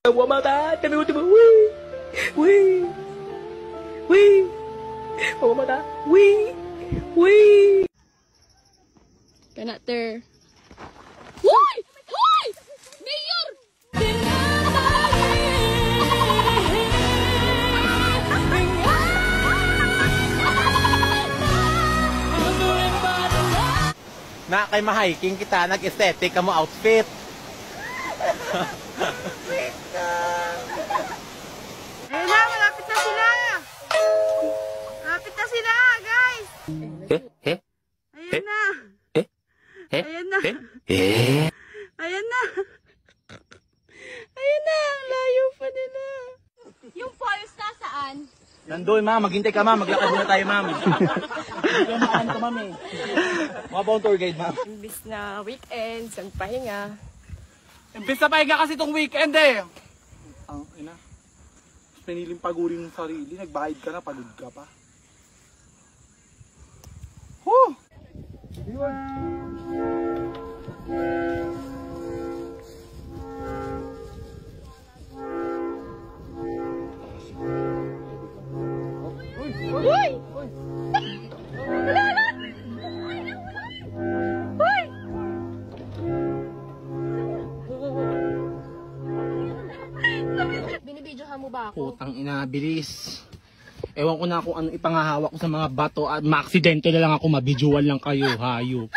Mata, tabi mo, wee, wee, wee, mata, wee, wee. Kana ter. Hoy! Hoy! Mayor! Na kay ma-hiking kita, nag-aesthetic ka mo outfit. Ayun na, malapit na sila! Malapit na sila, guys! Ayun na! Ayun na! Ayun na! Ayun na! Ang layo pa nila! Yung falls nasaan? Nandoy, ma'am. Maghintay ka, ma'am. Maglakad muna tayo, ma'am. Maglakad ka, ma'am, eh. Mga bawang tour guide, ma'am. Imbis na weekend, sang pahinga. Imbis na pahinga kasi itong weekend eh. Ang ina. Piniling pagurin ng sarili. Nagbayad ka na, pagod ka pa. Huh! Hoy! Wala na! Hoy! Binibidyohan mo ba ako? Putang ina, bilis. Ewan ko na kung ano ipangahawak ko sa mga bato at maaksidente na lang ako, mabidyoan lang kayo, hayop.